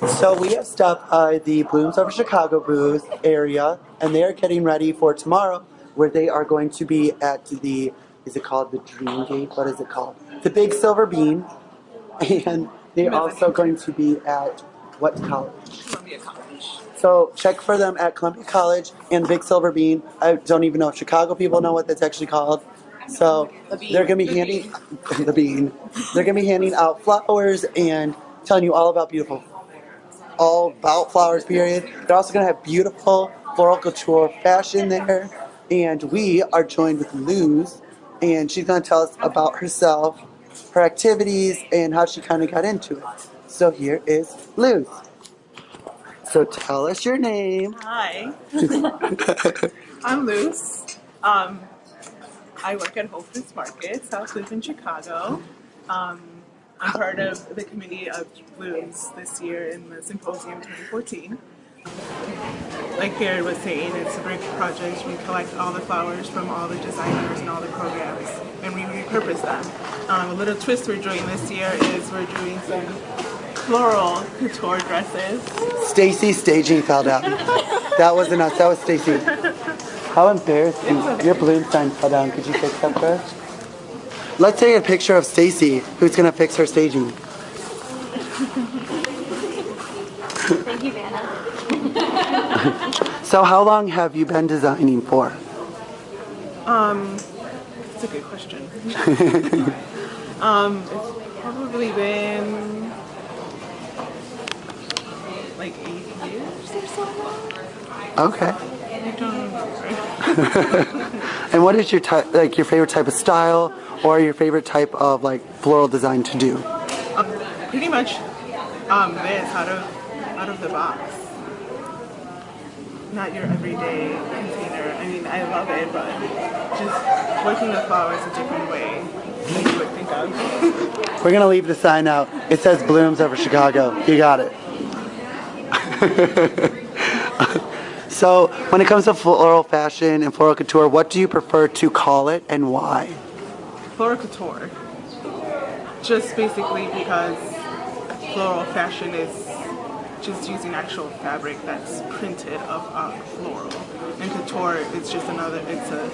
So we have stopped by the Blooms Over Chicago booth area, and they are getting ready for tomorrow, where they are going to be at the, is it called the Dream Gate? What is it called? The Big Silver Bean. And they're also going to be at what college? Columbia College. So check for them at Columbia College and Big Silver Bean. I don't even know if Chicago people know what that's actually called. So they're going to be handing the bean. They're going to be handing out flowers and telling you all about flowers. Period. They're also going to have beautiful floral couture fashion there, and we are joined with Luz, and she's going to tell us about herself, her activities, and how she kind of got into it. So here is Luz. So tell us your name. Hi. I'm Luz. I work at Whole Foods Market, South Loop in Chicago. I'm part of the committee of Blooms this year in the Symposium 2014. Like Jared was saying, it's a great project. We collect all the flowers from all the designers and all the programs, and we repurpose them. A little twist we're doing this year is we're doing some floral couture dresses. Stacy's staging fell down. That wasn't us, that was Stacy. How embarrassing. Your balloon sign fell down. Could you fix that for us? Let's take a picture of Stacy, who's going to fix her staging. Thank you, Vanna. So how long have you been designing for? That's a good question. It's probably been like 8 years or so now. Okay. I don't remember. And what is your type, like your favorite type of style, or your favorite type of like floral design to do? Pretty much this out of the box. Not your everyday container. I mean, I love it, but just working the flowers a different way than you would think of. We're gonna leave the sign out. It says Blooms Over Chicago. You got it. So when it comes to floral fashion and floral couture, what do you prefer to call it and why? Floral couture. Just basically because floral fashion is just using actual fabric that's printed of floral. And couture is just it's a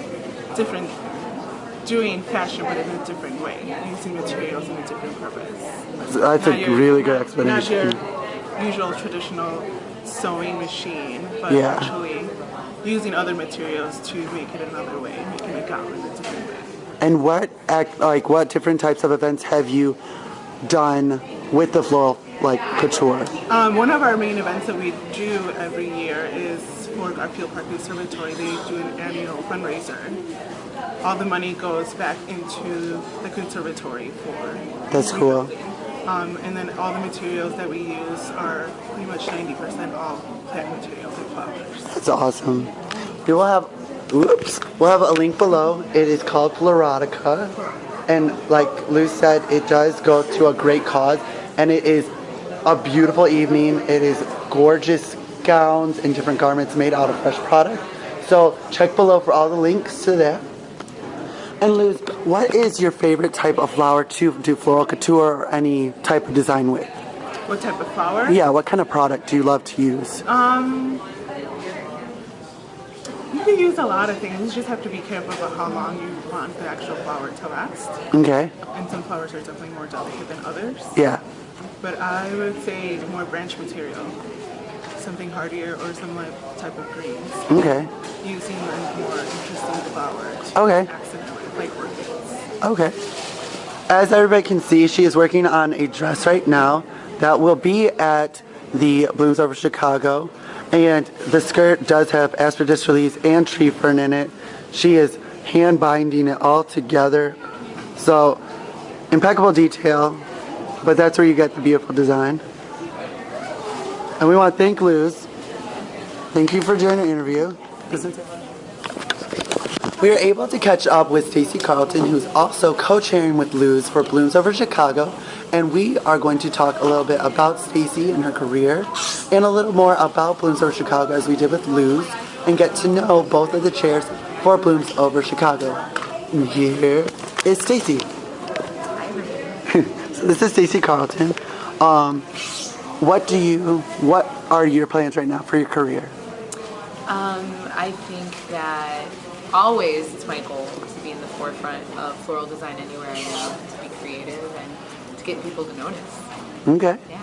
different, doing fashion but in a different way, using materials in a different purpose. That's a really good explanation. Not your usual traditional sewing machine, but Yeah. actually using other materials to make it another way, making a gown in a different way. And what different types of events have you done with the floral couture? One of our main events that we do every year is for Garfield Park Conservatory. They do an annual fundraiser. All the money goes back into the conservatory for That's cool. and then all the materials that we use are pretty much 90% all plant materials and flowers. That's awesome. We'll have a link below. It is called Floral.today. And like Lou said, it does go to a great cause, and it is a beautiful evening. It is gorgeous gowns and different garments made out of fresh product. So check below for all the links to that. And Luz, what is your favorite type of flower to do floral couture or any type of design with? What type of flower? Yeah, what kind of product do you love to use? You can use a lot of things. You just have to be careful about how long you want the actual flower to last. Okay. And some flowers are definitely more delicate than others. Yeah. But I would say more branch material, something hardier, or some type of greens. Okay. Using a more interesting flower to accent it, like orchids. Okay. As everybody can see, she is working on a dress right now that will be at the Blooms Over Chicago. And the skirt does have aspidistra leaves and tree fern in it. She is hand binding it all together. So, impeccable detail, but that's where you get the beautiful design. And we want to thank Luz. Thank you for doing an interview. We were able to catch up with Stacey Carlton, who's also co-chairing with Luz for Blooms Over Chicago, and we are going to talk a little bit about Stacey and her career, and a little more about Blooms Over Chicago as we did with Luz, and get to know both of the chairs for Blooms Over Chicago. And here is Stacey. So this is Stacey Carlton. What are your plans right now for your career? I think that always it's my goal to be in the forefront of floral design anywhere I am, to be creative and to get people to notice. Okay. Yeah.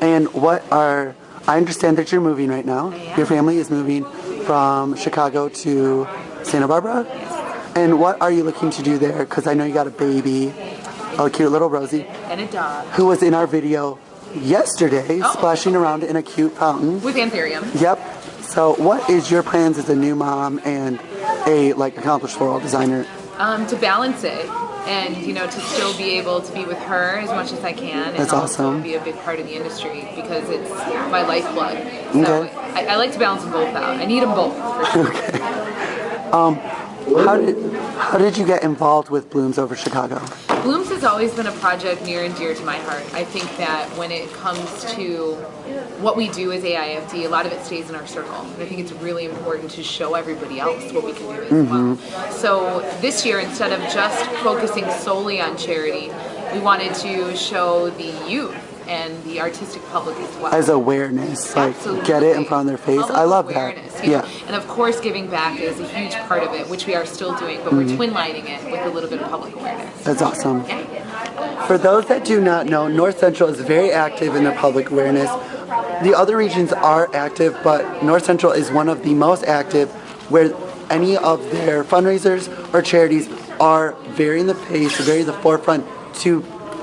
And I understand that you're moving right now. I am. Your family is moving from Chicago to Santa Barbara. Yes. And what are you looking to do there? Because I know you got a baby, a cute little Rosie, And a dog. who was in our video yesterday, splashing around in a cute fountain. With anthurium. Yep. So what is your plans as a new mom and a accomplished floral designer? To balance it and, to still be able to be with her as much as I can. That's and also awesome. be a big part of the industry because it's my lifeblood. So Okay. I like to balance them both out. I need them both. For sure. How did you get involved with Blooms Over Chicago? Blooms has always been a project near and dear to my heart. I think that when it comes to what we do as AIFD, a lot of it stays in our circle. And I think it's really important to show everybody else what we can do as well. So this year, instead of just focusing solely on charity, we wanted to show the youth and the artistic public as well. As awareness, Absolutely. get it in front of their face. Public I love awareness, that. you know? Yeah. And of course, giving back is a huge part of it, which we are still doing, but we're twin lining it with a little bit of public awareness. That's awesome. Yeah. For those that do not know, North Central is very active in their public awareness. The other regions are active, but North Central is one of the most active where any of their fundraisers or charities are very in the pace, very in the forefront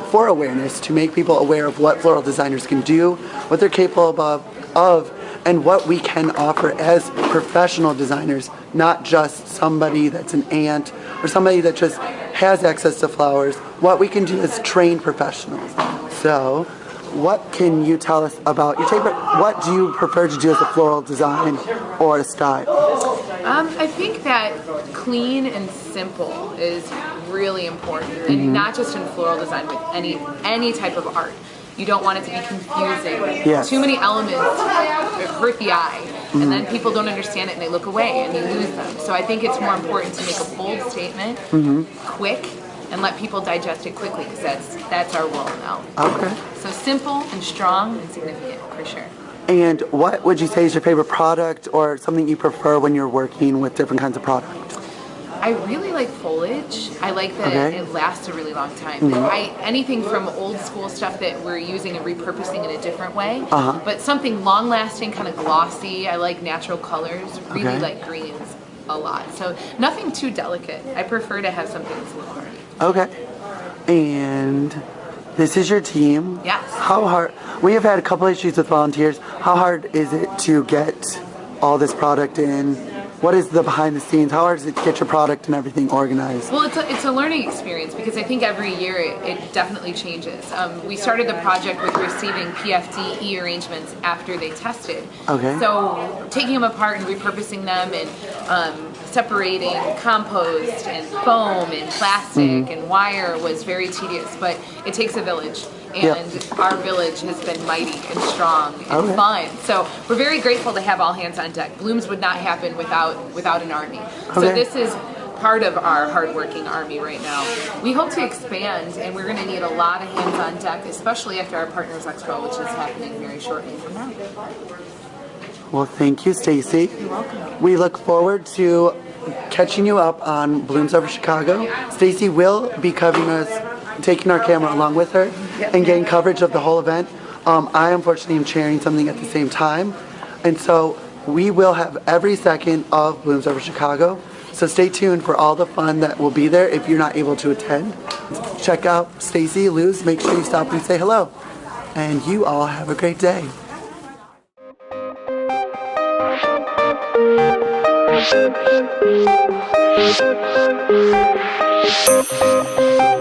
for awareness, to make people aware of what floral designers can do, what they're capable of, and what we can offer as professional designers, not just somebody that's an aunt or somebody that just has access to flowers. What we can do as trained professionals. So, what can you tell us about your favorite? What do you prefer to do as a floral design or a style? I think that clean and simple is really important, and not just in floral design, with any type of art. You don't want it to be confusing. Yes. Too many elements hurt the eye, and then people don't understand it and they look away and you lose them. So I think it's more important to make a bold statement, quick, and let people digest it quickly, because that's our role now. Okay. So simple and strong and significant, for sure. And what would you say is your favorite product or something you prefer when you're working with different kinds of product? I really like foliage. I like that it lasts a really long time. Anything from old school stuff that we're using and repurposing in a different way, but something long lasting, kind of glossy. I like natural colors, really like greens a lot. So nothing too delicate. I prefer to have something that's a little hardy. Okay. And this is your team. Yes. How hard? We have had a couple issues with volunteers. How hard is it to get all this product in? What is the behind the scenes? How hard is it to get your product and everything organized? Well, it's a learning experience, because I think every year it definitely changes. We started the project with receiving PFD e-arrangements after they tested. Okay. So taking them apart and repurposing them and separating compost and foam and plastic and wire was very tedious, but it takes a village. And our village has been mighty and strong and fun. So we're very grateful to have all hands on deck. Blooms would not happen without an army. So this is part of our hardworking army right now. We hope to expand, and we're going to need a lot of hands on deck, especially after our Partners Expo, which is happening very shortly from now. Well, thank you, Stacy. You're welcome. We look forward to catching you up on Blooms Over Chicago. Stacy will be covering us, taking our camera along with her, and getting coverage of the whole event. I unfortunately am chairing something at the same time, and so we will have every second of Blooms Over Chicago. So stay tuned for all the fun that will be there if you're not able to attend. Check out Stacy, Luz, make sure you stop and say hello. And you all have a great day. Thank you.